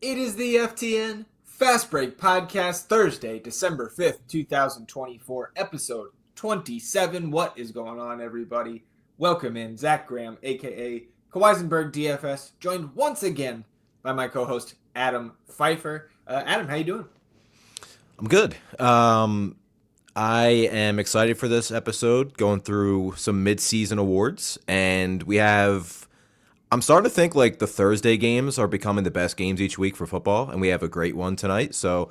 It is the FTN Fast Break Podcast, Thursday, December 5th, 2024, episode 27. What is going on, everybody? Welcome in, Zac Graham, a.k.a. Kawaisenberg DFS, joined once again by my co-host, Adam Pfeiffer. Adam, how you doing? I'm good. I am excited for this episode, going through some mid-season awards, and I'm starting to think like the Thursday games are becoming the best games each week for football, and we have a great one tonight. So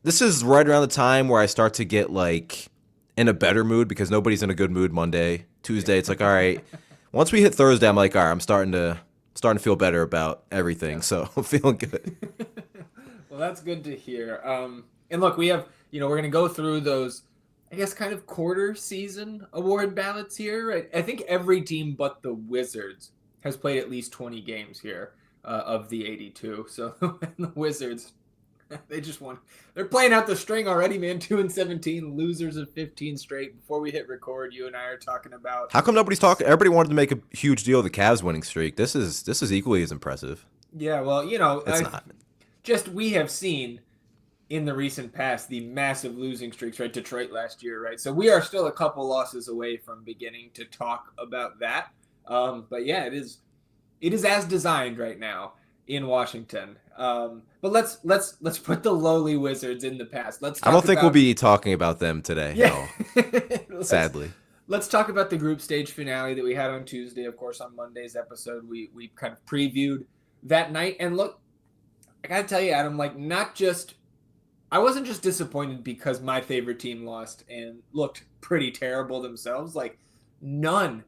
this is right around the time where I start to get like in a better mood because nobody's in a good mood Monday. Tuesday, it's like, all right. Once we hit Thursday, I'm like, all right, I'm starting to feel better about everything. Yeah. So I'm feeling good. Well, that's good to hear. And look, we have, we're going to go through those, I guess, kind of quarter season award ballots here. Right? I think every team but the Wizards has played at least 20 games here of the 82. So the Wizards, they just won. They're playing out the string already, man. 2-17, losers of 15 straight. Before we hit record, you and I are talking about. How come nobody's talking? Everybody wanted to make a huge deal of the Cavs winning streak. This is equally as impressive. Yeah, well, It's not. we have seen in the recent past the massive losing streaks, right? Detroit last year, right? So we are still a couple losses away from beginning to talk about that. But yeah, it is as designed right now in Washington. But let's put the lowly Wizards in the past. I don't think we'll be talking about them today. Yeah. No, sadly. Let's talk about the group stage finale that we had on Tuesday. Of course, on Monday's episode, we kind of previewed that night. And look, I gotta tell you, Adam, I wasn't just disappointed because my favorite team lost and looked pretty terrible themselves. Like none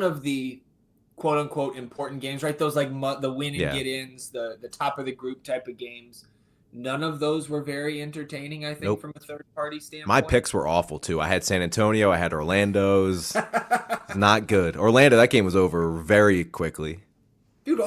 of the quote unquote important games, right? Those like the win and get ins, the top of the group type of games. None of those were very entertaining, I think, Nope. from a third party standpoint. My picks were awful too. I had San Antonio, I had Orlando's. Not good. Orlando, that game was over very quickly. Dude,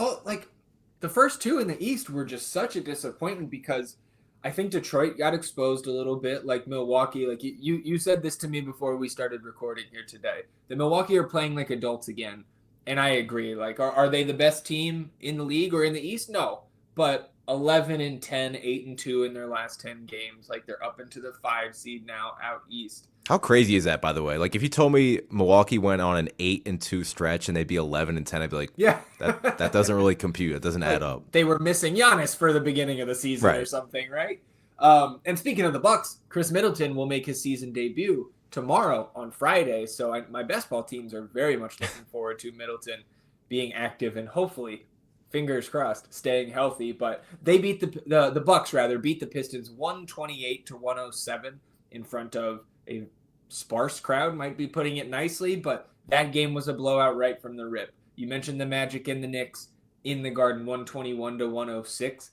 the first two in the East were just such a disappointment because I think Detroit got exposed a little bit, like Milwaukee. Like you said this to me before we started recording here today. The Milwaukee are playing like adults again, and I agree. Like, are they the best team in the league or in the East? No, but 11-10, 8-2 in their last 10 games. Like they're up into the 5 seed now out East. How crazy is that, by the way? Like, if you told me Milwaukee went on an 8-2 stretch and they'd be 11-10, I'd be like, yeah, that doesn't really compute. It doesn't add up. They were missing Giannis for the beginning of the season or something, right? And speaking of the Bucks, Chris Middleton will make his season debut tomorrow on Friday. So my best ball teams are very much looking forward to Middleton being active and hopefully, fingers crossed, staying healthy. But they beat the Bucks beat the Pistons 128-107 in front of a sparse crowd, might be putting it nicely, but that game was a blowout right from the rip. You mentioned the Magic and the Knicks in the Garden, 121-106.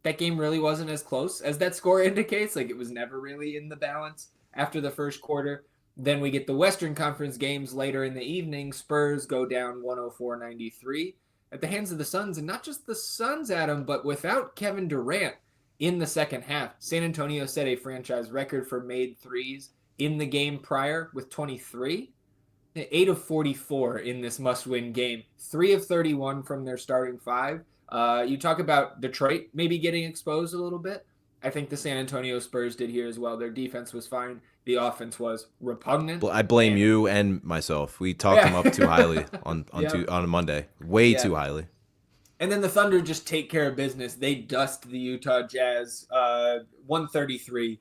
That game really wasn't as close as that score indicates. Like, it was never really in the balance after the first quarter. Then we get the Western Conference games later in the evening. Spurs go down 104-93 at the hands of the Suns, and not just the Suns, Adam, but without Kevin Durant in the second half. San Antonio set a franchise record for made threes in the game prior with 23. 8 of 44 in this must-win game. 3 of 31 from their starting 5. You talk about Detroit maybe getting exposed a little bit. I think the San Antonio Spurs did here as well. Their defense was fine. The offense was repugnant. I blame you and myself. We talked them up too highly on a Monday. Way too highly. And then the Thunder just take care of business. They dust the Utah Jazz 133-106.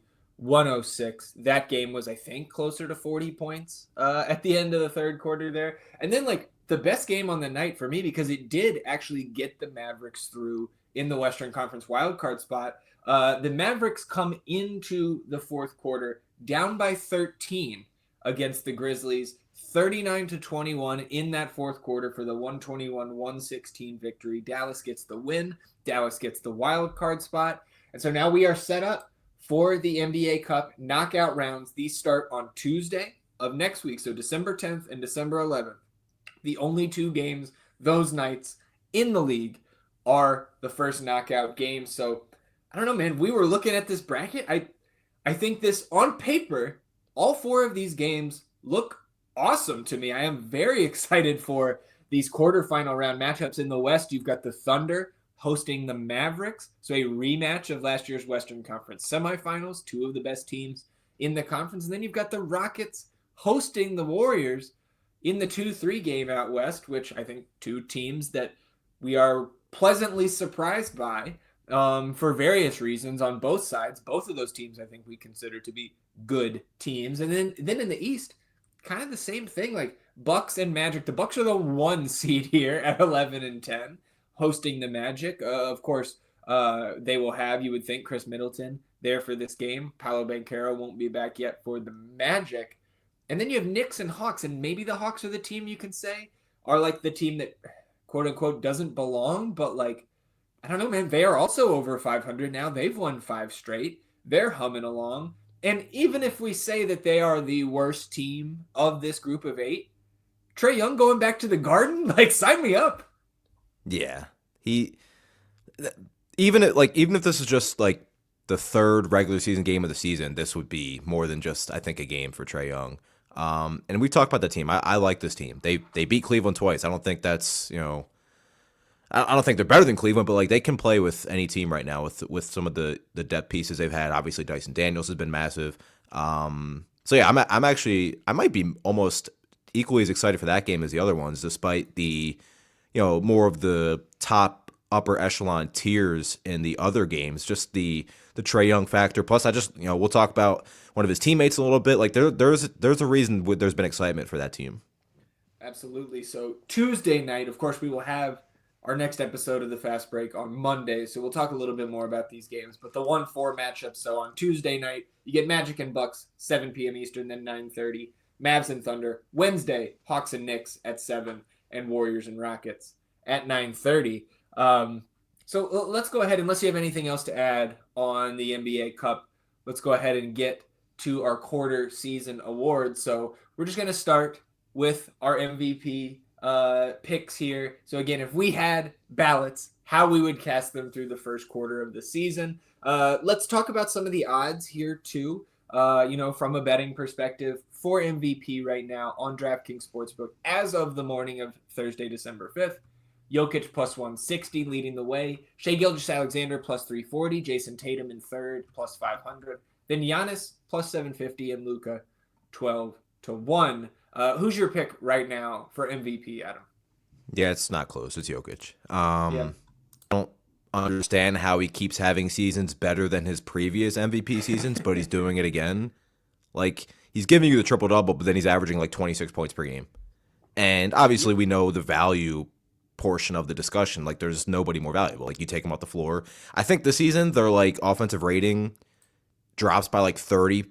That game was, I think, closer to 40 points at the end of the third quarter there. And then, like, the best game on the night for me, because it did actually get the Mavericks through in the Western Conference wildcard spot. The Mavericks come into the fourth quarter down by 13 against the Grizzlies, 39-21 in that fourth quarter for the 121-116 victory. Dallas gets the win. Dallas gets the wild card spot. And so now we are set up for the NBA Cup knockout rounds. These start on Tuesday of next week, so December 10th and December 11th. The only 2 games those nights in the league are the first knockout games. So I don't know, man. We were looking at this bracket. I think this, on paper, all 4 of these games look awesome to me. I am very excited for these quarterfinal round matchups in the West. You've got the Thunder hosting the Mavericks. So a rematch of last year's Western Conference semifinals, two of the best teams in the conference. And then you've got the Rockets hosting the Warriors in the 2-3 game out west, which I think two teams that we are pleasantly surprised by for various reasons on both sides. Both of those teams I think we consider to be good teams. And then in the East, kind of the same thing, like Bucks and Magic. The Bucks are the 1 seed here at 11-10, hosting the Magic. Of course, they will have, you would think, Chris Middleton there for this game. Paolo Banchero won't be back yet for the Magic. And then you have Knicks and Hawks, and maybe the Hawks are the team you can say are like the team that, quote unquote, doesn't belong, but like, I don't know, man. They are also over 500 now. They've won 5 straight. They're humming along. And even if we say that they are the worst team of this group of 8, Trae Young going back to the Garden, like, sign me up. Yeah, even if this is just like the 3rd regular season game of the season, this would be more than just, I think, a game for Trae Young. And we talked about the team. I like this team. They beat Cleveland twice. I don't think that's, I don't think they're better than Cleveland, but like they can play with any team right now with some of the depth pieces they've had. Obviously, Dyson Daniels has been massive. So yeah, I might be almost equally as excited for that game as the other ones, despite the more of the top upper echelon tiers in the other games. Just the Trae Young factor. Plus, I just we'll talk about one of his teammates a little bit. Like there's a reason there's been excitement for that team. Absolutely. So Tuesday night, of course, we will have our next episode of the Fast Break on Monday, so we'll talk a little bit more about these games. But the 1-4 matchup, so on Tuesday night, you get Magic and Bucks, 7 p.m. Eastern, then 9:30. Mavs and Thunder. Wednesday, Hawks and Knicks at 7, and Warriors and Rockets at 9:30. So let's go ahead, unless you have anything else to add on the NBA Cup, let's go ahead and get to our quarter season awards. So we're just going to start with our MVP picks here. So again, if we had ballots, how we would cast them through the first quarter of the season. Let's talk about some of the odds here too. From a betting perspective for MVP right now on DraftKings Sportsbook as of the morning of Thursday, December 5th. Jokic plus 160 leading the way. Shai Gilgeous-Alexander plus 340. Jason Tatum in third plus 500. Then Giannis plus 750 and Luka 12-1. Who's your pick right now for MVP, Adam? Yeah, it's not close. It's Jokic. I don't understand how he keeps having seasons better than his previous MVP seasons, but he's doing it again. Like, he's giving you the triple-double, but then he's averaging like 26 points per game. And obviously we know the value portion of the discussion. Like, there's nobody more valuable. Like, you take him off the floor. I think this season their like offensive rating drops by like 30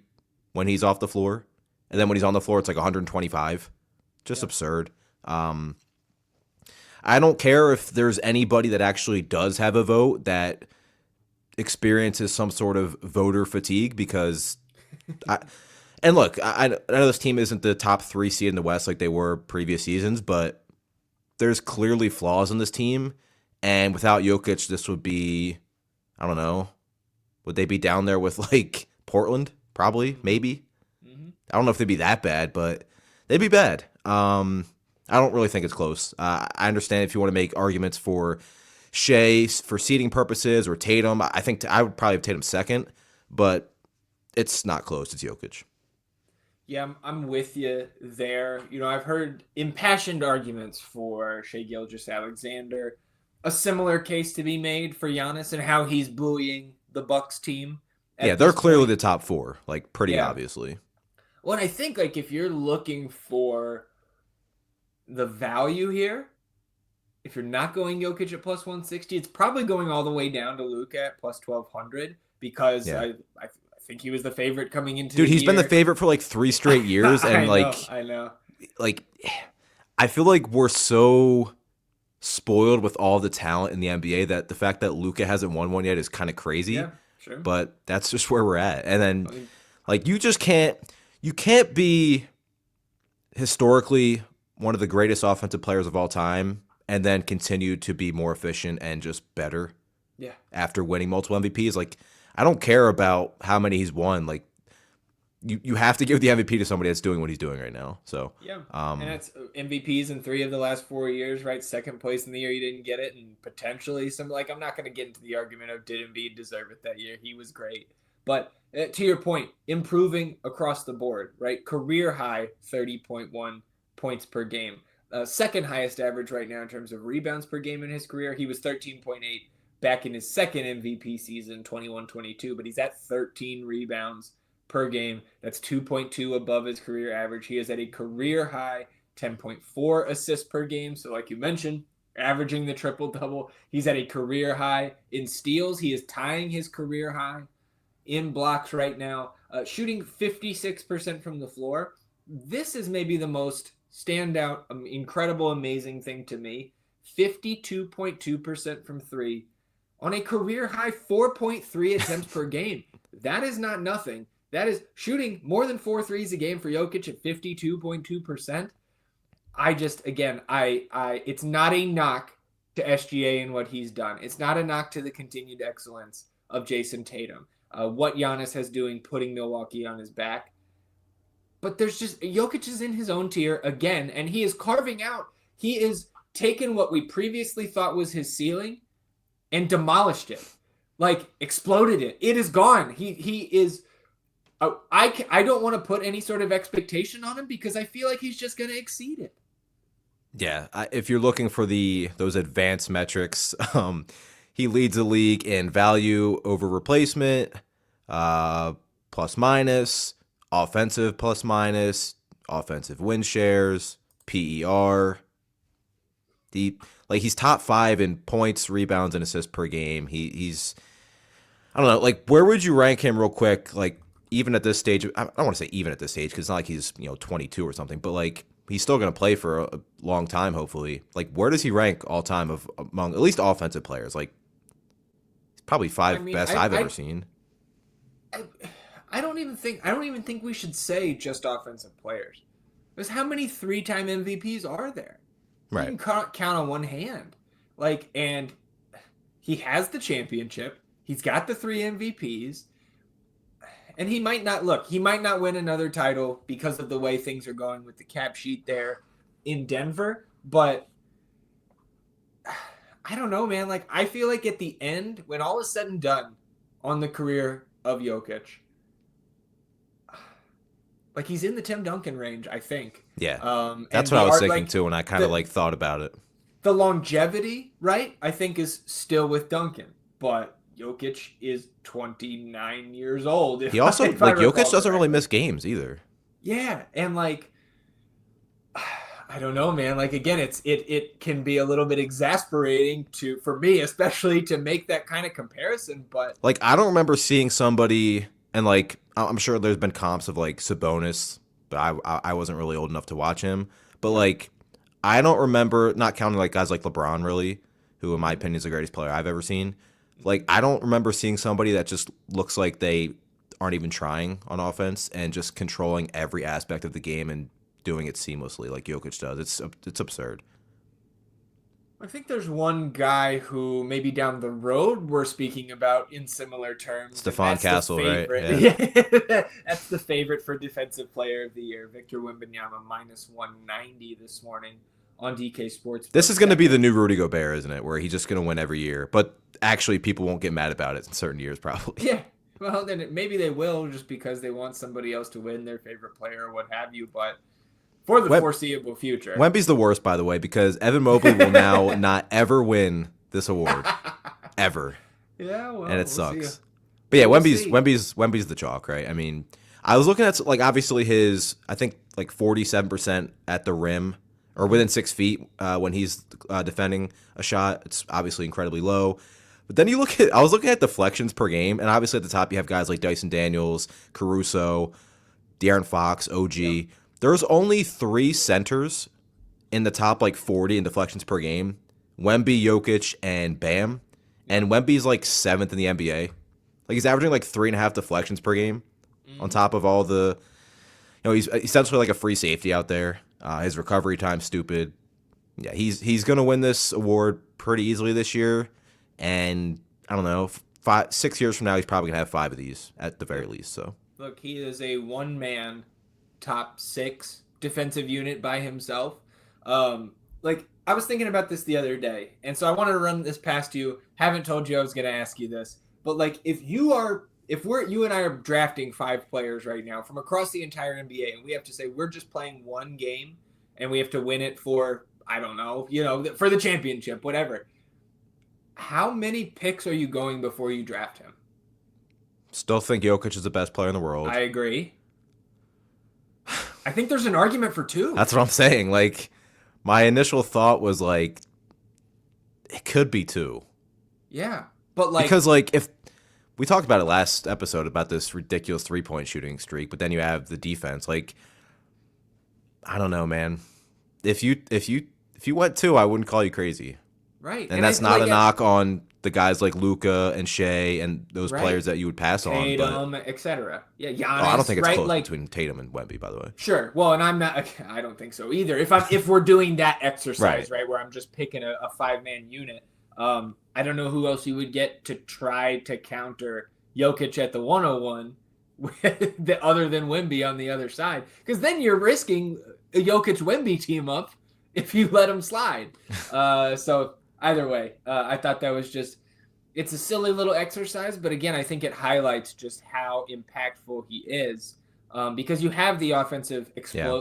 when he's off the floor. And then when he's on the floor, it's like 125. Just absurd. I don't care if there's anybody that actually does have a vote that experiences some sort of voter fatigue because I know this team isn't the top 3 seed in the West like they were previous seasons, but there's clearly flaws in this team. And without Jokic, this would be, I don't know, would they be down there with like Portland? Probably, maybe. I don't know if they'd be that bad, but they'd be bad. I don't really think it's close. I understand if you want to make arguments for Shea for seeding purposes or Tatum. I think I would probably have Tatum second, but it's not close. It's Jokic. Yeah, I'm with you there. I've heard impassioned arguments for Shai Gilgeous-Alexander. A similar case to be made for Giannis and how he's buoying the Bucks team. Yeah, they're clearly the top 4, like pretty obviously. Well, and I think like if you're looking for the value here, if you're not going Jokic at plus 160, it's probably going all the way down to Luka at plus 1200 because I think he was the favorite coming into Dude, he's been the favorite for like 3 straight years. And I know. Like, I feel like we're so spoiled with all the talent in the NBA that the fact that Luka hasn't won one yet is kind of crazy. Yeah, sure. But that's just where we're at. And then, like, you can't be historically one of the greatest offensive players of all time and then continue to be more efficient and just better. Yeah. After winning multiple MVPs. Like, I don't care about how many he's won. Like, you have to give the MVP to somebody that's doing what he's doing right now. So Yeah, and that's MVPs in 3 of the last 4 years, right? Second place in the year he didn't get it, and potentially some like I'm not going to get into the argument of did Embiid deserve it that year. He was great, but to your point, improving across the board, right? Career high 30.1 points per game, second highest average right now in terms of rebounds per game in his career. He was 13.8 back in his second MVP season, 21-22, but he's at 13 rebounds per game. That's 2.2 above his career average. He is at a career high 10.4 assists per game. So, like you mentioned, averaging the triple double. He's at a career high in steals. He is tying his career high in blocks right now, shooting 56% from the floor. This is maybe the most standout, incredible, amazing thing to me. 52.2% from three on a career high 4.3 attempts per game. That is not nothing. That is shooting more than 4 threes a game for Jokic at 52.2%. It's not a knock to SGA and what he's done. It's not a knock to the continued excellence of Jason Tatum. What Giannis has doing, putting Milwaukee on his back. But there's just, Jokic is in his own tier again, and he is carving out. He is taken what we previously thought was his ceiling and demolished it. Like, exploded it. It is gone. He is... I don't want to put any sort of expectation on him because I feel like he's just going to exceed it. Yeah, if you're looking for those advanced metrics, he leads the league in value over replacement, plus minus, offensive plus minus, offensive win shares, PER. He's top 5 in points, rebounds, and assists per game. He's I don't know, like where would you rank him real quick? Like even at this stage, I don't want to say even at this stage because it's not like he's 22 or something, but like he's still going to play for a long time, hopefully. Like where does he rank all time among at least offensive players? Like he's probably 5 best I've ever seen. I don't even think we should say just offensive players. Because how many 3-time MVPs are there? Right. You can count on one hand. Like, and he has the championship. He's got the 3 MVPs. And he might not win another title because of the way things are going with the cap sheet there in Denver. But I don't know, man. Like, I feel like at the end, when all is said and done on the career of Jokic, like he's in the Tim Duncan range, I think. Yeah, that's what I was thinking too when I kind of thought about it. The longevity, right, I think is still with Duncan, but Jokic is 29 years old. He also Jokic doesn't really miss games either. Yeah, and like I don't know, man. Like again, it can be a little bit exasperating for me, especially to make that kind of comparison. But like I don't remember seeing somebody, and like I'm sure there's been comps of like Sabonis, but I wasn't really old enough to watch him. But like I don't remember, not counting like guys like LeBron really, who in my opinion is the greatest player I've ever seen. Like I don't remember seeing somebody that just looks like they aren't even trying on offense and just controlling every aspect of the game and doing it seamlessly like Jokic does. It's absurd. I think there's one guy who maybe down the road we're speaking about in similar terms. Stephon Castle, right? Yeah. That's the favorite for Defensive Player of the Year. Victor Wembanyama -190 this morning on DK Sports. This is going to be the new Rudy Gobert, isn't it? Where he's just going to win every year. But actually, people won't get mad about it in certain years, probably. Yeah. Well, then maybe they will just because they want somebody else to win, their favorite player or what have you. But for the foreseeable future. Wemby's the worst, by the way, because Evan Mobley will now not ever win this award. Ever. Yeah, well, and it sucks. But yeah, Wemby's the chalk, right? I mean, I was looking at like obviously his, I think like 47% at the rim or within 6 feet when he's defending a shot. It's obviously incredibly low. But then I was looking at deflections per game, and obviously at the top you have guys like Dyson Daniels, Caruso, De'Aaron Fox, OG. Yep. There's only 3 centers in the top like 40 in deflections per game. Wemby, Jokic, and Bam. And Wemby's like 7th in the NBA. Like he's averaging like 3.5 deflections per game on top of all the, he's essentially like a free safety out there. His recovery time's stupid. Yeah, he's going to win this award pretty easily this year. And I don't know, 6 years from now, he's probably going to have 5 of these at the very least. So Look, he is a one-man top six defensive unit by himself. Like I was thinking about this the other day, and so I wanted to run this past you. Haven't told you I was going to ask you this, but like if you and I are drafting five players right now from across the entire NBA, and we have to say we're just playing one game, and we have to win it for I don't know, for the championship, whatever. How many picks are you going before you draft him? Still think Jokic is the best player in the world. I agree. I think there's an argument for two. That's what I'm saying. Like, my initial thought was like, it could be two. Yeah, but like because like if we talked about it last episode about this ridiculous 3-point shooting streak, but then you have the defense. Like, I don't know, man. If you went two, I wouldn't call you crazy. Right, and that's not a knock on the guys like Luka and Shea and those players that you would pass Tatum, on, etc. Yeah, Giannis. I don't think it's close like, between Tatum and Wemby, by the way. Sure. Well, and I don't think so either. If we're doing that exercise, right, where I'm just picking a 5-man unit, I don't know who else you would get to try to counter Jokic at the 101 other than Wemby on the other side, because then you're risking a Jokic Wemby team up if you let him slide. So either way, I thought that was it's a silly little exercise, but again, I think it highlights just how impactful he is, because you have the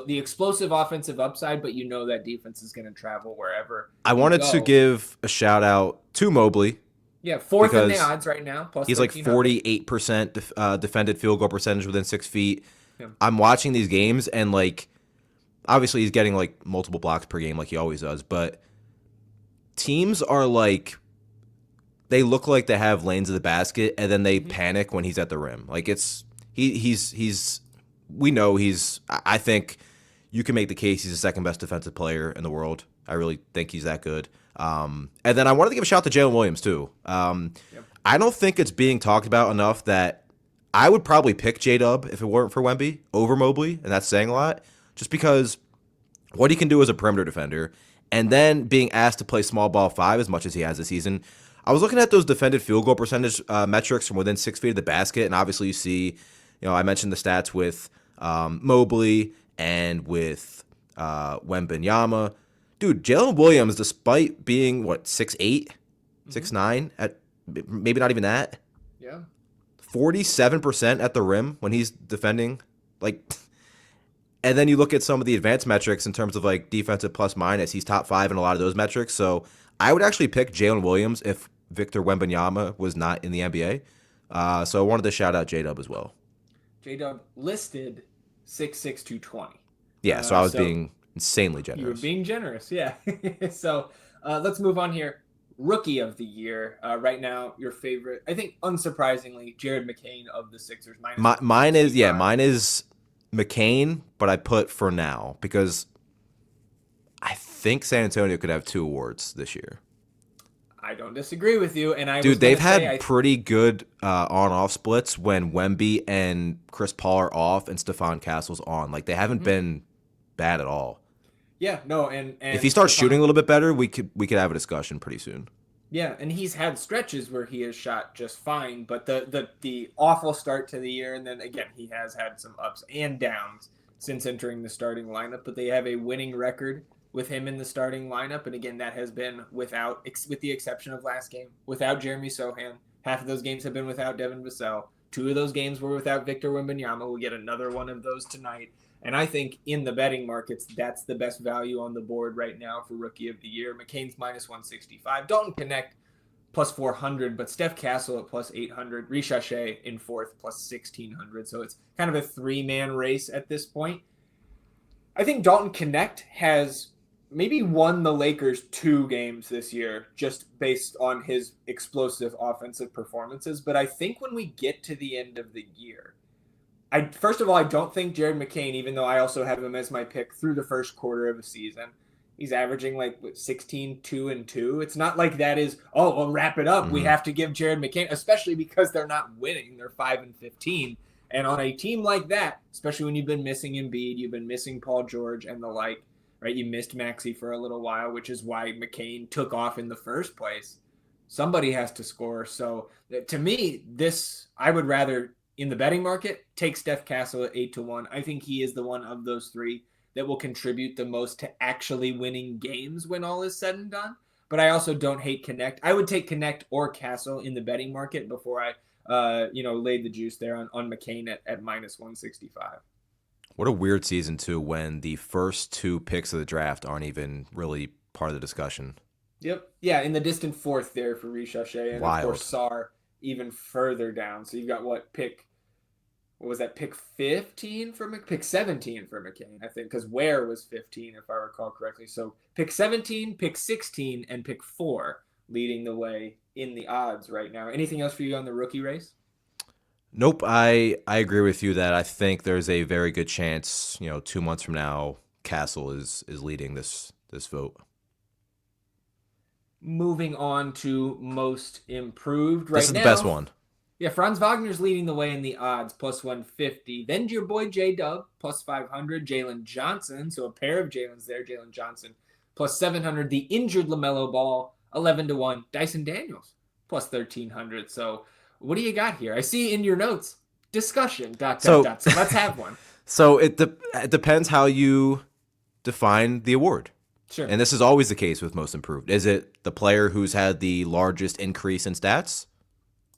the explosive offensive upside, but you know that defense is going to travel wherever. I wanted to give a shout out to Mobley. Yeah, fourth in the odds right now. Plus he's like 48% defended field goal percentage within 6 feet. Yeah. I'm watching these games, and like, obviously he's getting like multiple blocks per game like he always does, but teams are like, they look like they have lanes of the basket, and then they panic when he's at the rim. Like, I think you can make the case he's the second best defensive player in the world. I really think he's that good. And then I wanted to give a shout out to Jalen Williams too. I don't think it's being talked about enough that I would probably pick J-Dub if it weren't for Wemby over Mobley, and that's saying a lot, just because what he can do as a perimeter defender, and then being asked to play small ball 5 as much as he has this season. I was looking at those defended field goal percentage metrics from within 6 feet of the basket, and obviously you see, I mentioned the stats with Mobley and with Wembanyama. Dude, Jalen Williams, despite being, 6'8", 6'9", at maybe not even that. Yeah. 47% at the rim when he's defending. Like, and then you look at some of the advanced metrics in terms of like defensive plus minus. He's top 5 in a lot of those metrics. So I would actually pick Jalen Williams if Victor Wembanyama was not in the NBA. So I wanted to shout out J-Dub as well. J-Dub listed 6'6", 220. Yeah, so I was being insanely generous. You were being generous, yeah. So let's move on here. Rookie of the year. Right now, your favorite, I think unsurprisingly, Jared McCain of the Sixers. Mine is McCain, but I put for now because I think San Antonio could have 2 awards this year. I don't disagree with you, and they've had pretty good on-off splits when Wemby and Chris Paul are off and Stephon Castle's on. Like, they haven't been bad at all. Yeah, no, and if he starts shooting a little bit better, we could have a discussion pretty soon. Yeah, and he's had stretches where he has shot just fine, but the awful start to the year, and then again he has had some ups and downs since entering the starting lineup. But they have a winning record with him in the starting lineup, and again that has been with the exception of last game, without Jeremy Sohan. Half of those games have been without Devin Vassell. 2 of those games were without Victor Wembanyama. We'll get another one of those tonight. And I think in the betting markets, that's the best value on the board right now for Rookie of the Year. McCain's minus 165. Dalton Connect plus 400, but Steph Castle at plus 800. Risha Shea in 4th plus 1,600. So it's kind of a 3-man race at this point. I think Dalton Connect has maybe won the Lakers 2 games this year just based on his explosive offensive performances. But I think when we get to the end of the year, first of all, I don't think Jared McCain, even though I also have him as my pick through the first quarter of the season, he's averaging like 16, 2 and 2. It's not like that is, we'll wrap it up. Mm-hmm. We have to give Jared McCain, especially because they're not winning. They're 5-15. And on a team like that, especially when you've been missing Embiid, you've been missing Paul George and the like, right? You missed Maxey for a little while, which is why McCain took off in the first place. Somebody has to score. So to me, I would rather in the betting market, take Steph Castle at 8-1. I think he is the one of those three that will contribute the most to actually winning games when all is said and done. But I also don't hate Connect. I would take Connect or Castle in the betting market before I laid the juice there on McCain at minus 165. What a weird season, too, when the first two picks of the draft aren't even really part of the discussion. Yep. Yeah, in the distant fourth there for Ricochet. And, of course, Wild. Sar even further down. So you've got what was that, pick 15 for pick 17 for McCain, I think, because Ware was 15, if I recall correctly. So pick 17, pick 16, and pick 4 leading the way in the odds right now. Anything else for you on the rookie race? Nope, I agree with you that I think there's a very good chance, 2 months from now, Castle is leading this vote. Moving on to most improved This is the best one. Yeah, Franz Wagner's leading the way in the odds, plus 150. Then your boy J-Dub, plus 500. Jalen Johnson, so a pair of Jalen's there. Jalen Johnson, plus 700. The injured LaMelo Ball, 11-1. Dyson Daniels, plus 1,300. So what do you got here? I see in your notes, discussion, ... So let's have one. So it depends how you define the award. Sure. And this is always the case with most improved. Is it the player who's had the largest increase in stats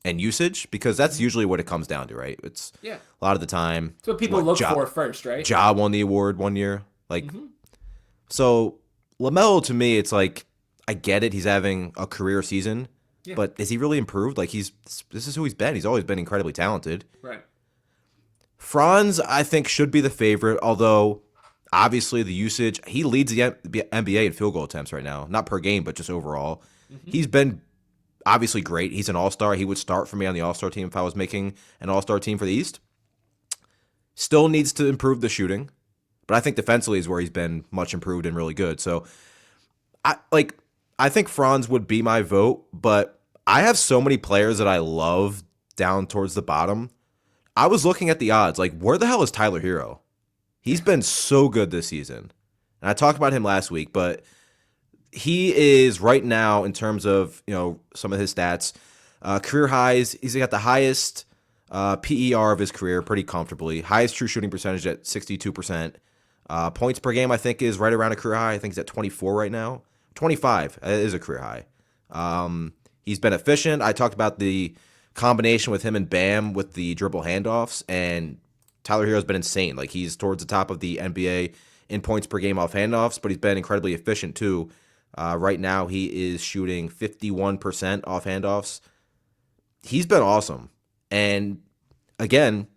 and usage? Because that's usually what it comes down to, right? It's a lot of the time. It's what people look for first, right? Ja won the award one year. So LaMelo, to me, it's like, I get it. He's having a career season. Yeah. But is he really improved? Like, this is who he's been. He's always been incredibly talented. Right. Franz, I think, should be the favorite, although obviously the usage, he leads the NBA in field goal attempts right now. Not per game, but just overall. He's been obviously great. He's an all-star. He would start for me on the all-star team if I was making an all-star team for the East. Still needs to improve the shooting, but I think defensively is where he's been much improved and really good. So I think Franz would be my vote, but I have so many players that I love down towards the bottom. I was looking at the odds, like, where the hell is Tyler Hero? He's been so good this season. And I talked about him last week, but he is right now, in terms of, some of his stats, career highs. He's got the highest PER of his career pretty comfortably. Highest true shooting percentage at 62%. Points per game, I think, is right around a career high. I think he's at 24 right now. 25 is a career high. He's been efficient. I talked about the combination with him and Bam with the dribble handoffs, and Tyler Hero's been insane. Like, he's towards the top of the NBA in points per game off handoffs, but he's been incredibly efficient too. Right now, he is shooting 51% off handoffs. He's been awesome. And again,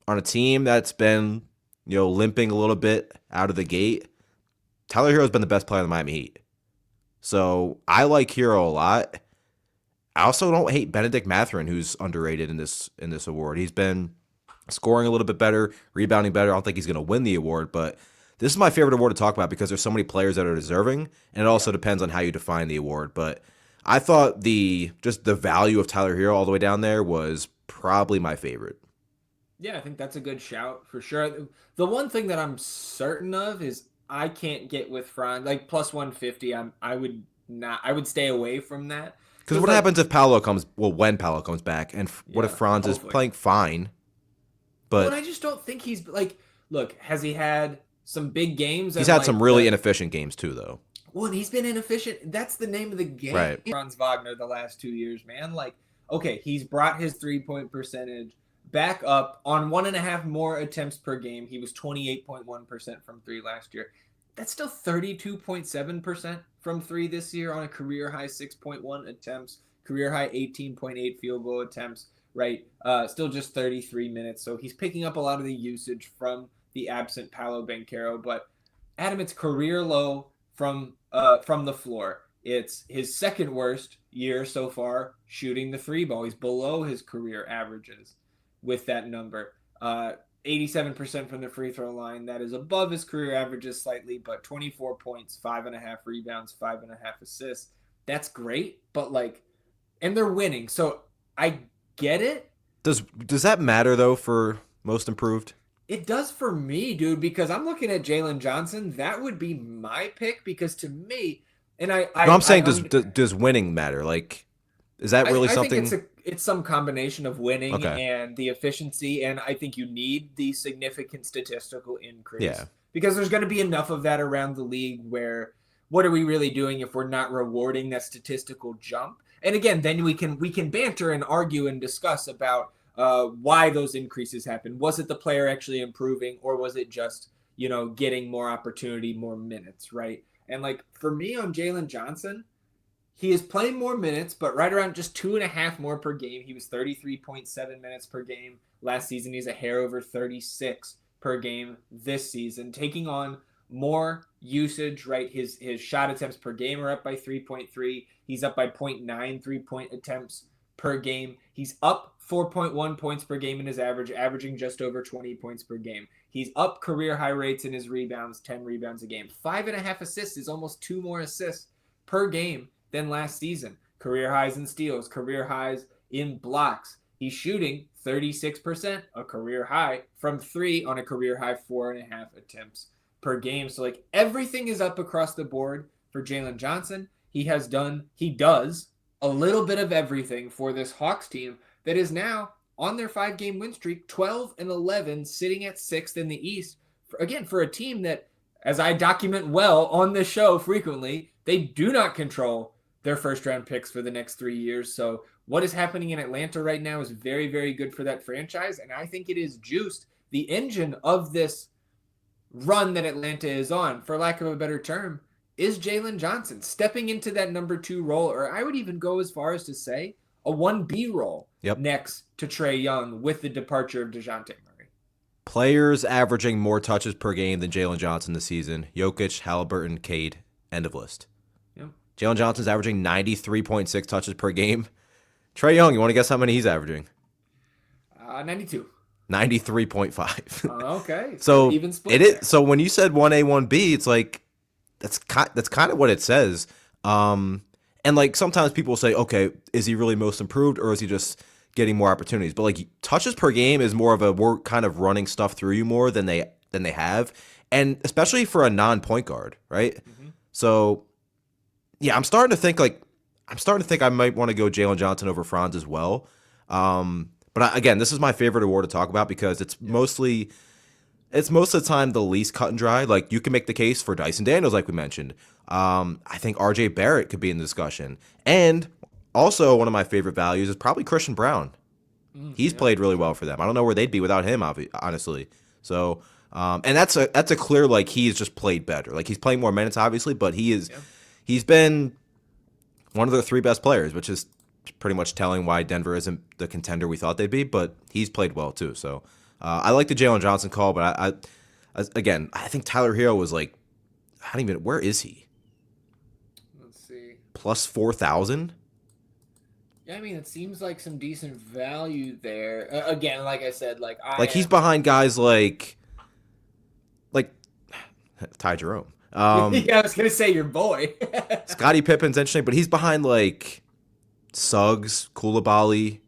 on a team that's been, limping a little bit out of the gate, Tyler Hero's been the best player on the Miami Heat. So I like Hero a lot. I also don't hate Benedict Mathurin, who's underrated in this award. He's been scoring a little bit better, rebounding better. I don't think he's going to win the award, but this is my favorite award to talk about because there's so many players that are deserving, and it also depends on how you define the award. But I thought the value of Tyler Hero all the way down there was probably my favorite. Yeah, I think that's a good shout for sure. The one thing that I'm certain of is I can't get with Franz, like plus 150. I would stay away from that. Because what happens if Paolo comes? Well, when Paolo comes back, and what if Franz is playing fine? But I just don't think he's like. Look, has he had some big games? He's had some really inefficient games too, though. Well, and he's been inefficient. That's the name of the game. Right. Franz Wagner the last 2 years, man. Like, okay, he's brought his 3-point percentage back up on 1.5 more attempts per game. He was 28.1% from 3 last year. That's still 32.7% from 3 this year on a career high 6.1 attempts, career high 18.8 field goal attempts, right? Still just 33 minutes. So he's picking up a lot of the usage from the absent Paolo Banchero. But Adam, it's career low from the floor. It's his second worst year so far shooting the 3 ball. He's below his career averages with that number. 87% from the free throw line. That is above his career averages slightly, but 24 points, 5.5 rebounds, 5.5 assists. That's great, but and they're winning. So I get it. Does that matter though for most improved? It does for me, dude, because I'm looking at Jalen Johnson. That would be my pick because to me, and I'm saying, does winning matter? Like, is that really something? Think It's some combination of winning Okay. and the efficiency, and I think you need the significant statistical Yeah. increase because there's going to be enough of that around the league where what are we really doing if we're not rewarding that statistical jump? And again, then we can banter and argue and discuss about why those increases happen. Was it the player actually improving, or was it just getting more opportunity, more minutes, right? And like for me on Jalen Johnson, he is playing more minutes, but right around just 2.5 more per game. He was 33.7 minutes per game last season. He's a hair over 36 per game this season, taking on more usage, right? His shot attempts per game are up by 3.3. He's up by 0.9 3-point attempts per game. He's up 4.1 points per game in his average, averaging just over 20 points per game. He's up career high rates in his rebounds, 10 rebounds a game. 5.5 assists is almost 2 more assists per game than last season. Career highs in steals, career highs in blocks. He's shooting 36%, a career high, from 3 on a career high 4.5 attempts per game. So like everything is up across the board for Jalen Johnson. He does a little bit of everything for this Hawks team that is now on their 5-game win streak, 12-11, sitting at 6th in the East. Again, for a team that, as I document well on this show frequently, they do not control their first-round picks for the next 3 years. So what is happening in Atlanta right now is very, very good for that franchise, and I think it is juiced. The engine of this run that Atlanta is on, for lack of a better term, is Jalen Johnson stepping into that number 2 role, or I would even go as far as to say a 1B role next to Trae Young with the departure of DeJounte Murray. Players averaging more touches per game than Jalen Johnson this season: Jokic, Halliburton, Cade. End of list. Yep. Jalen Johnson's averaging 93.6 touches per game. Trae Young, you want to guess how many he's averaging? 92. 93.5. Okay. So even split it there. is. So when you said 1A, 1B, it's like that's kind of what it says. And like sometimes people say, okay, is he really most improved, or is he just getting more opportunities? But like touches per game is more of a, we're kind of running stuff through you more than they have, and especially for a non-point guard, right? Mm-hmm. So yeah, I'm starting to think I might want to go Jalen Johnson over Franz as well. But again, this is my favorite award to talk about because it's most of the time the least cut and dry. Like you can make the case for Dyson Daniels, like we mentioned. I think RJ Barrett could be in the discussion. And also one of my favorite values is probably Christian Brown. He's played really well for them. I don't know where they'd be without him, honestly. So, and that's a clear, like, he's just played better. Like he's playing more minutes, obviously, but he's been one of the 3 best players, which is pretty much telling why Denver isn't the contender we thought they'd be, but he's played well too. So I like the Jalen Johnson call, but I think Tyler Hero was like, where is he? Let's see. Plus 4,000? Yeah, I mean, it seems like some decent value there. Again, like I said, he's behind guys like Ty Jerome. Yeah, I was gonna say your boy. Scottie Pippen's interesting, but he's behind like Suggs, Koulibaly,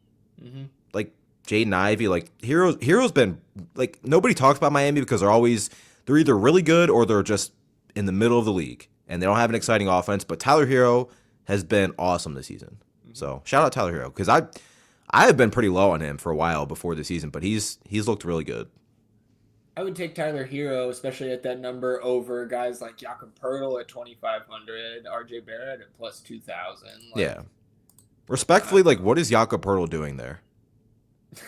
like Jaden Ivey. Like Hero's been like, nobody talks about Miami because they're either really good or they're just in the middle of the league and they don't have an exciting offense. But Tyler Hero has been awesome this season. So shout out Tyler Hero, because I have been pretty low on him for a while before the season, but he's looked really good. I would take Tyler Hero, especially at that number, over guys like Jakob Poeltl at 2,500, RJ Barrett at plus 2,000. Yeah. Respectfully, like, what is Jakob Poeltl doing there?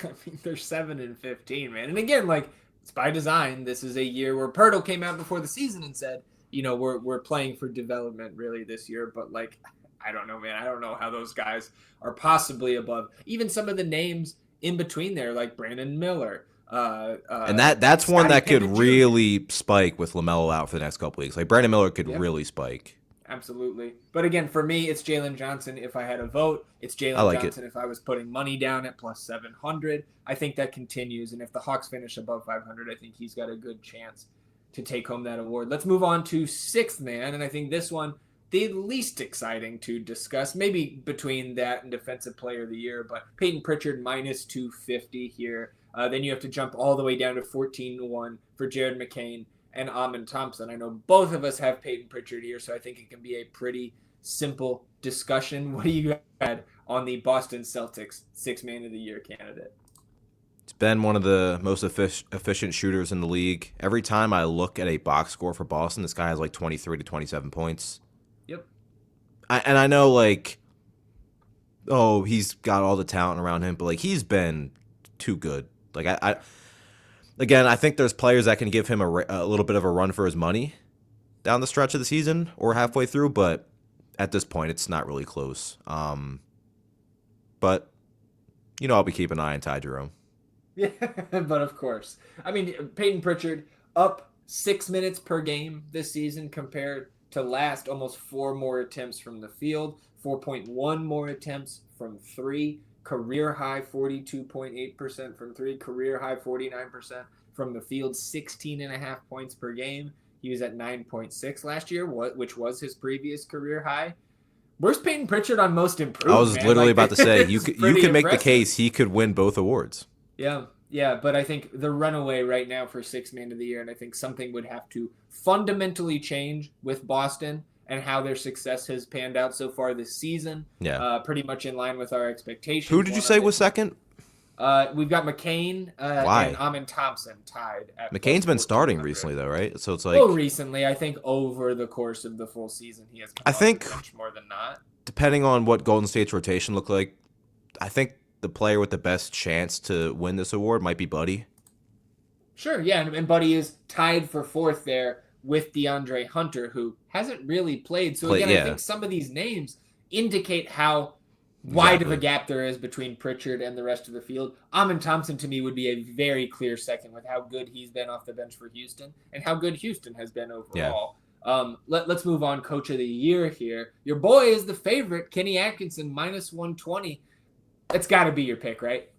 I mean, they're 7-15, man. And again, like, it's by design. This is a year where Poeltl came out before the season and said, we're playing for development really this year. But like, I don't know, man. I don't know how those guys are possibly above even some of the names in between there, like Brandon Miller. And that's one that could really spike with LaMelo out for the next couple weeks. Like Brandon Miller could really spike. Absolutely. But again, for me, it's Jalen Johnson. If I had a vote, it's Jalen Johnson. If I was putting money down at plus 700, I think that continues. And if the Hawks finish above 500, I think he's got a good chance to take home that award. Let's move on to 6th man. And I think this one, the least exciting to discuss, maybe between that and Defensive Player of the Year, but Peyton Pritchard minus 250 here. Then you have to jump all the way down to 14-1 for Jared McCain and Amen Thompson. I know both of us have Peyton Pritchard here, so I think it can be a pretty simple discussion. What do you had on the Boston Celtics six-man of the year candidate? It's been one of the most efficient shooters in the league. Every time I look at a box score for Boston, this guy has like 23 to 27 points. Yep. And I know, like, oh, he's got all the talent around him, but like he's been too good. Like again, I think there's players that can give him a little bit of a run for his money down the stretch of the season or halfway through, but at this point, it's not really close. But I'll be keeping an eye on Ty Jerome. Yeah, but of course. I mean, Peyton Pritchard up 6 minutes per game this season compared to last, almost 4 more attempts from the field, 4.1 more attempts from three, career high 42.8% from three, career high 49% from the field, 16.5 points per game. He was at 9.6 last year, which was his previous career high. Where's Peyton Pritchard on most improved? I was literally about to say, you could make the case he could win both awards. Yeah, but I think the runaway right now for six-man of the year, and I think something would have to fundamentally change with Boston and how their success has panned out so far this season. Yeah. Pretty much in line with our expectations. Who did you say was second? We've got McCain and Amin Thompson tied. McCain's been starting recently, though, right? So it's like... Well, recently. I think over the course of the full season, he has come much more than not. Depending on what Golden State's rotation looked like, I think the player with the best chance to win this award might be Buddy. Sure, yeah, and Buddy is tied for fourth there with DeAndre Hunter, who hasn't really played. So again, I think some of these names indicate how wide of a gap there is between Pritchard and the rest of the field. Amin Thompson, to me, would be a very clear second with how good he's been off the bench for Houston and how good Houston has been overall. Yeah. Let's move on. Coach of the year here. Your boy is the favorite, Kenny Atkinson, minus 120. It's got to be your pick, right?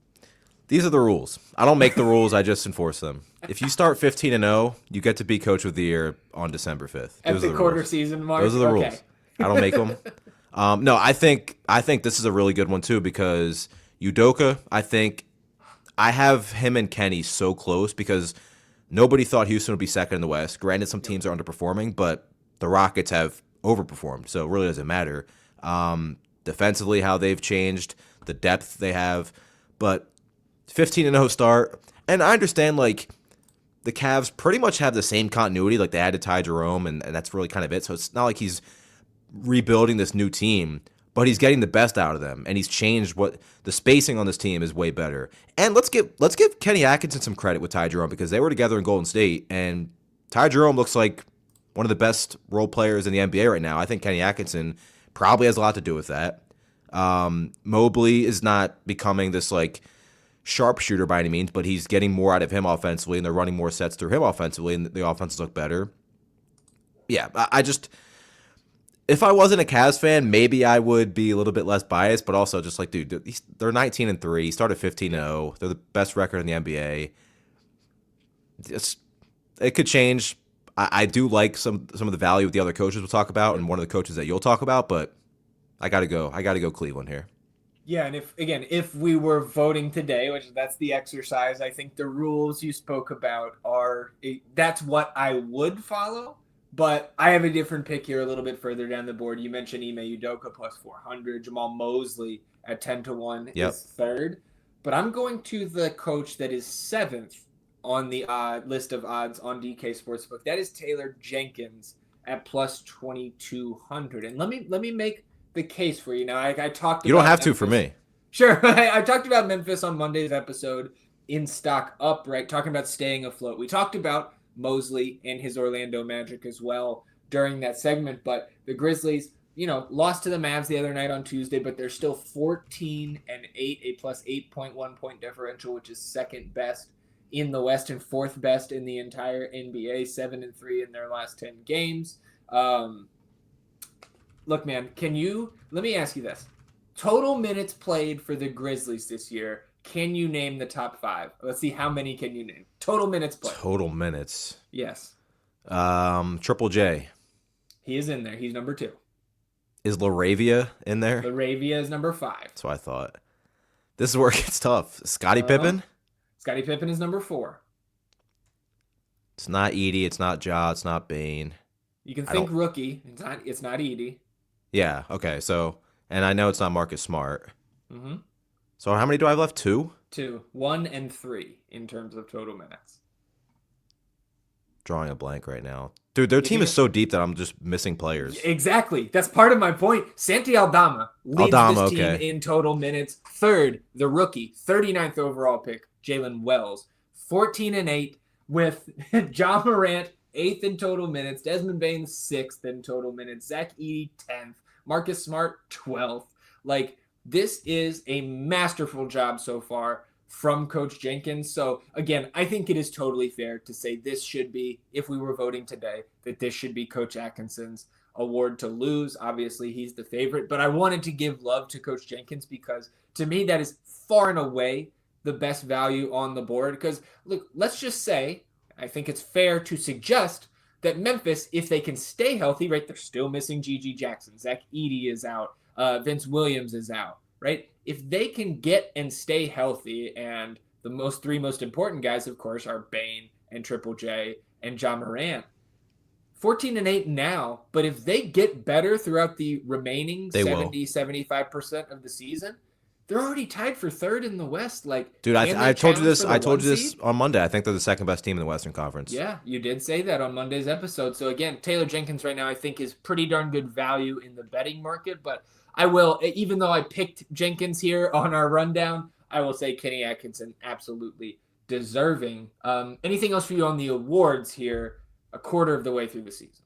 These are the rules. I don't make the rules. I just enforce them. If you start 15-0, you get to be Coach of the Year on December 5th. At the quarter season mark? Those are the rules. I don't make them. No, I think this is a really good one, too, because Udoka, I have him and Kenny so close because nobody thought Houston would be second in the West. Granted, some teams are underperforming, but the Rockets have overperformed, so it really doesn't matter. Defensively, how they've changed, the depth they have, but 15-0 start. And I understand, like, the Cavs pretty much have the same continuity. Like, they added Ty Jerome, and that's really kind of it. So it's not like he's rebuilding this new team, but he's getting the best out of them, and he's changed what the spacing on this team is way better. And let's give Kenny Atkinson some credit with Ty Jerome because they were together in Golden State, and Ty Jerome looks like one of the best role players in the NBA right now. I think Kenny Atkinson probably has a lot to do with that. Mobley is not becoming this like sharpshooter by any means, but he's getting more out of him offensively, and they're running more sets through him offensively, and the offenses look better. Yeah, if I wasn't a Cavs fan, maybe I would be a little bit less biased, but also just like, dude, they're 19-3. He started 15-0. They're the best record in the NBA. It could change. I do like some of the value of the other coaches we'll talk about, and one of the coaches that you'll talk about, but I gotta go Cleveland here. Yeah, and if we were voting today, which that's the exercise, I think the rules you spoke about that's what I would follow. But I have a different pick here a little bit further down the board. You mentioned Ime Udoka plus 400. Jamal Mosley at 10-1 is third. But I'm going to the coach that is seventh on the list of odds on DK Sportsbook. That is Taylor Jenkins at plus 2,200. And let me make the case for you. Now, I talked about... You don't have Memphis. to for me. Sure. I talked about Memphis on Monday's episode in Stock Up, right? Talking about staying afloat. We talked about Mosley and his Orlando Magic as well during that segment, but the Grizzlies, lost to the Mavs the other night on Tuesday, but they're still 14-8, a plus 8.1 point differential, which is second best in the West and fourth best in the entire NBA, 7-3 in their last 10 games. Look, man, let me ask you this. Total minutes played for the Grizzlies this year. Can you name the top 5? Let's see, how many can you name? Total minutes played. Total minutes. Yes. Triple J. He is in there. He's number 2. Is Laravia in there? Laravia is number 5. That's what I thought. This is where it gets tough. Scottie Pippen? Scottie Pippen is number 4. It's not Edie. It's not Ja. It's not Bane. You can think rookie. It's not Edie. Yeah. Okay. So, and I know it's not Marcus Smart. Mm-hmm. So how many do I have left? Two? 2, 1, and 3 in terms of total minutes. Drawing a blank right now. Dude, their Give team me is so deep that I'm just missing players. exactly. That's part of my point. Santi Aldama leads Aldama, this team okay. in total minutes. Third, the rookie, 39th overall pick, Jalen Wells, 14-8 with John Morant, 8th in total minutes, Desmond Bain, 6th in total minutes, Zach Edey, 10th, Marcus Smart, 12th. Like, this is a masterful job so far from Coach Jenkins. So again, I think it is totally fair to say this should be, if we were voting today, that this should be Coach Atkinson's award to lose. Obviously, he's the favorite, but I wanted to give love to Coach Jenkins because to me, that is far and away the best value on the board. Because look, let's just say, I think it's fair to suggest that Memphis, if they can stay healthy, right, they're still missing Gigi Jackson. Zach Edey is out. Vince Williams is out, right? If they can get and stay healthy, and the three most important guys, of course, are Bain and Triple J and John Morant. 14-8 now, but if they get better throughout the remaining They will. 75% of the season, they're already tied for third in the West. Like, Dude, can they I told you challenge this. for the I told one you this seed? on Monday. I think they're the second best team in the Western Conference. Yeah, you did say that on Monday's episode. So again, Taylor Jenkins right now I think is pretty darn good value in the betting market, but I will, even though I picked Jenkins here on our rundown, I will say Kenny Atkinson absolutely deserving. Anything else for you on the awards here, a quarter of the way through the season?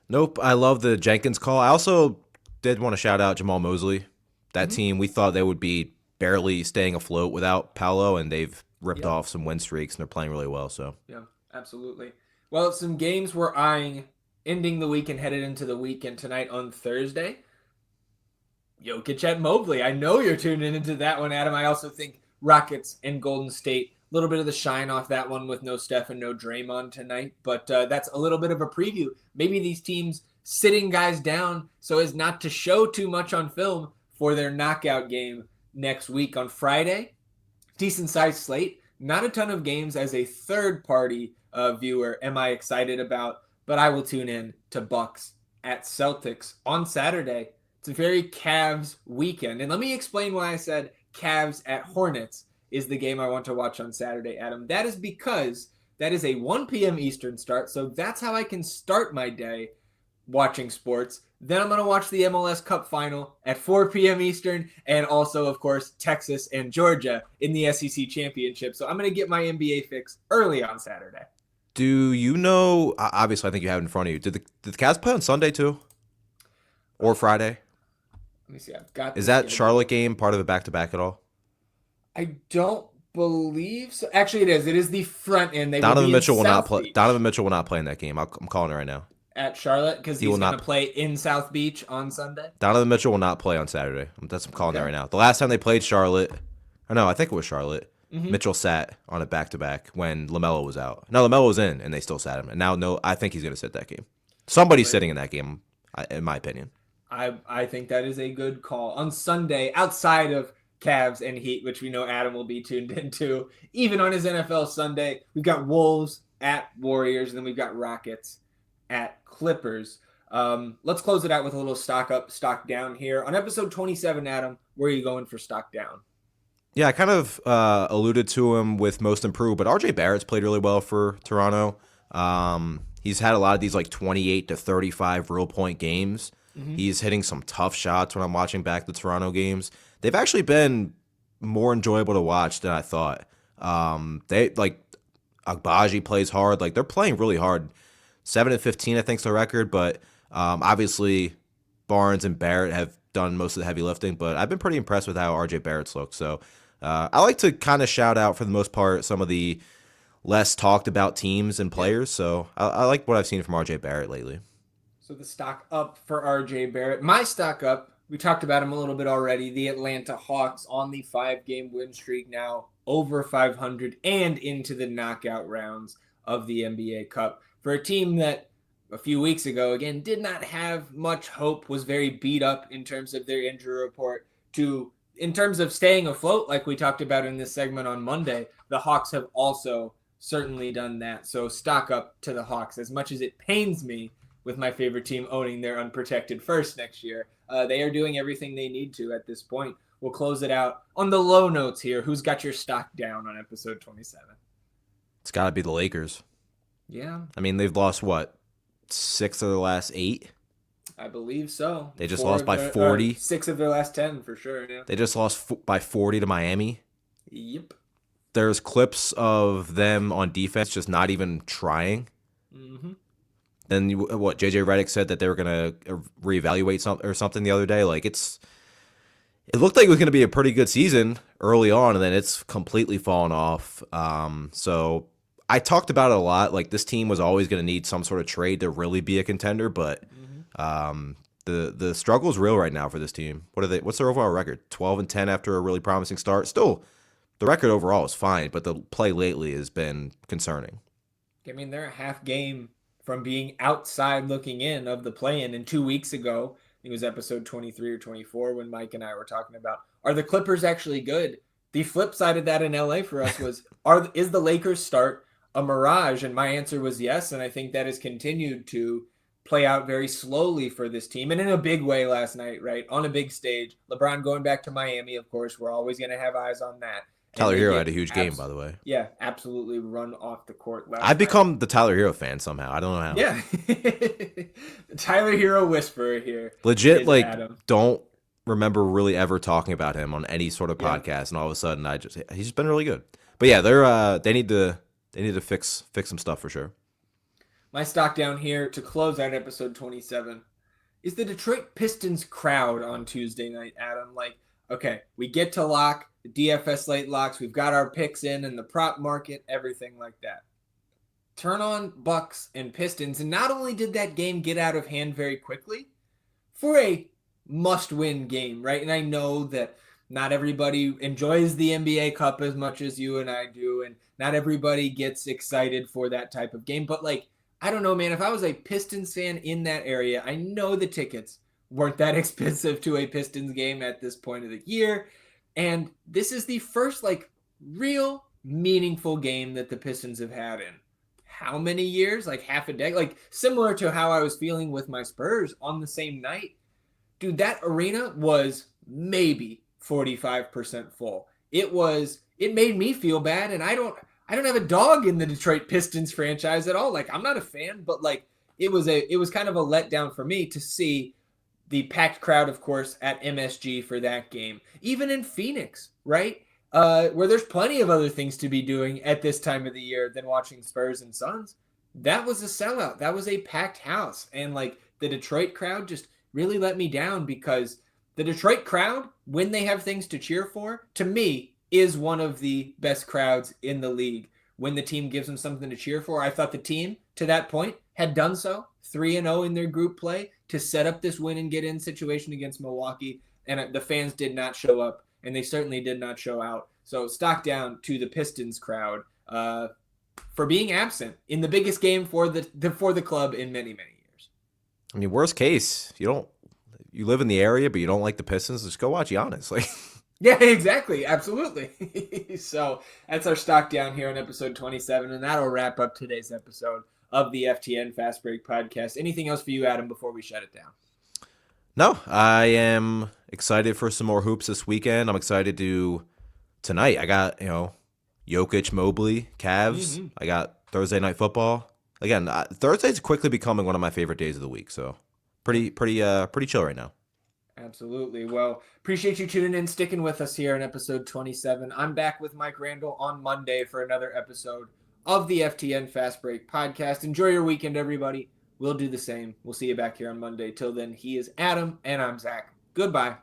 Nope. I love the Jenkins call. I also did want to shout out Jamal Mosley. That Mm-hmm. team, we thought they would be barely staying afloat without Paolo, and they've ripped Yep. off some win streaks, and they're playing really well. So Yeah, absolutely. Well, some games we're eyeing ending the week and headed into the weekend tonight on Thursday. Jokic at Mobley. I know you're tuning into that one, Adam. I also think Rockets and Golden State. A little bit of the shine off that one with no Steph and no Draymond tonight, but that's a little bit of a preview. Maybe these teams sitting guys down so as not to show too much on film for their knockout game next week on Friday. Decent sized slate. Not a ton of games as a third party viewer am I excited about, but I will tune in to Bucks at Celtics on Saturday. It's a very Cavs weekend. And let me explain why I said Cavs at Hornets is the game I want to watch on Saturday, Adam. That is because that is a 1 p.m. Eastern start. So that's how I can start my day watching sports. Then I'm going to watch the MLS Cup final at 4 p.m. Eastern, and also, of course, Texas and Georgia in the SEC Championship. So I'm going to get my NBA fix early on Saturday. do you know? Obviously, I think you have it in front of you. Did the Cavs play on Sunday too, or Friday? Let me see. I've got Is the that schedule. Charlotte game part of a back to back at all? I don't believe so. Actually, it is. It is the front end. They will Donovan be in Mitchell will not South play. Beach Donovan Mitchell will not play in that game. I'm calling it right now. at Charlotte because He will he's going to not. play in South Beach on Sunday. Donovan Mitchell will not play on Saturday. I'm calling that Okay. right now. The last time they played Charlotte, I know, I think it was Charlotte. Mm-hmm. Mitchell sat on a back to back when LaMelo was out. No, LaMelo was in, and they still sat him. And now, no, I think he's going to sit that game. Somebody's sitting in that game, in my opinion. I think that is a good call. On Sunday, outside of Cavs and Heat, which we know Adam will be tuned into, even on his NFL Sunday, we've got Wolves at Warriors, and then we've got Rockets at Clippers. Let's close it out with a little stock up, stock down here. On episode 27, Adam, where are you going for stock down? Yeah, I kind of alluded to him with most improved, but RJ Barrett's played really well for Toronto. He's had a lot of these like 28 to 35 real point games. Mm-hmm. He's hitting some tough shots when I'm watching back the Toronto games. They've actually been more enjoyable to watch than I thought. They like Agbaji plays hard. Like they're playing really hard. 7-15, I think, is the record, but obviously Barnes and Barrett have done most of the heavy lifting. But I've been pretty impressed with how RJ Barrett's looked. So I like to kind of shout out for the most part some of the less talked about teams and players. So I like what I've seen from RJ Barrett lately. So the stock up for RJ Barrett. My stock up, we talked about him a little bit already. The Atlanta Hawks on the 5-game win streak now over 500 and into the knockout rounds of the NBA Cup. For a team that a few weeks ago, again, did not have much hope, was very beat up in terms of their injury report, to in terms of staying afloat, like we talked about in this segment on Monday, the Hawks have also certainly done that. So stock up to the Hawks. As much as it pains me with my favorite team owning their unprotected first next year. They are doing everything they need to at this point. We'll close it out on the low notes here. Who's got your stock down on episode 27? It's got to be the Lakers. Yeah. I mean, they've lost, what, 6 of the last 8? I believe so. They just lost by 40. 6 of their last 10 for sure. Yeah. They just lost by 40 to Miami. Yep. There's clips of them on defense just not even trying. Mm-hmm. Then what? JJ Redick said that they were gonna reevaluate something the other day. Like it looked like it was gonna be a pretty good season early on, and then it's completely fallen off. So I talked about it a lot. Like this team was always gonna need some sort of trade to really be a contender, but the struggle is real right now for this team. What's their overall record? 12-10 after a really promising start. Still, the record overall is fine, but the play lately has been concerning. I mean, they're a half game from being outside looking in of the play-in. And 2 weeks ago, I think it was episode 23 or 24 when Mike and I were talking about, are the Clippers actually good? The flip side of that in LA for us was, is the Lakers start a mirage? And my answer was yes. And I think that has continued to play out very slowly for this team and in a big way last night, right? On a big stage. LeBron going back to Miami, of course. We're always going to have eyes on that. Tyler Hero had a huge game, by the way. Yeah, absolutely run off the court last I've become the Tyler Hero fan somehow. I don't know how. Yeah. Tyler Hero whisperer here. Legit, like, Adam. Don't remember really ever talking about him on any sort of podcast, and all of a sudden he's just been really good. But yeah, they need to fix some stuff for sure. My stock down here to close out episode 27 is the Detroit Pistons crowd on Tuesday night, Adam. Like, okay, we get to lock the DFS late locks. We've got our picks in the prop market, everything like that. Turn on Bucks and Pistons, and not only did that game get out of hand very quickly, for a must-win game, right? And I know that not everybody enjoys the NBA Cup as much as you and I do, and not everybody gets excited for that type of game. But, like, I don't know, man. If I was a Pistons fan in that area, I know the tickets weren't that expensive to a Pistons game at this point of the year. And this is the first, like, real meaningful game that the Pistons have had in how many years? Like half a decade? Like, similar to how I was feeling with my Spurs on the same night. Dude, that arena was maybe 45% full. It made me feel bad, and I don't have a dog in the Detroit Pistons franchise at all. Like, I'm not a fan, but like it was kind of a letdown for me to see the packed crowd, of course, at MSG for that game. Even in Phoenix, right? Where there's plenty of other things to be doing at this time of the year than watching Spurs and Suns. That was a sellout. That was a packed house. And like the Detroit crowd just really let me down, because the Detroit crowd, when they have things to cheer for, to me, is one of the best crowds in the league. When the team gives them something to cheer for, I thought the team, to that point, had done so. 3-0 in their group play to set up this win and get in situation against Milwaukee. And the fans did not show up, and they certainly did not show out. So stock down to the Pistons crowd for being absent in the biggest game for the club in many, many years. I mean, worst case, you live in the area, but you don't like the Pistons, just go watch Giannis. Like, yeah, exactly. Absolutely. So that's our stock down here on episode 27, and that'll wrap up today's episode of the FTN Fast Break podcast. Anything else for you, Adam, before we shut it down? No, I am excited for some more hoops this weekend. I'm excited tonight. I got, Jokic, Mobley, Cavs. Mm-hmm. I got Thursday night football. Again, Thursday's quickly becoming one of my favorite days of the week. So pretty chill right now. Absolutely. Well, appreciate you tuning in, sticking with us here in episode 27. I'm back with Mike Randall on Monday for another episode of the FTN Fast Break podcast. Enjoy your weekend, everybody. We'll do the same. We'll see you back here on Monday. Till then, he is Adam, and I'm Zach. Goodbye.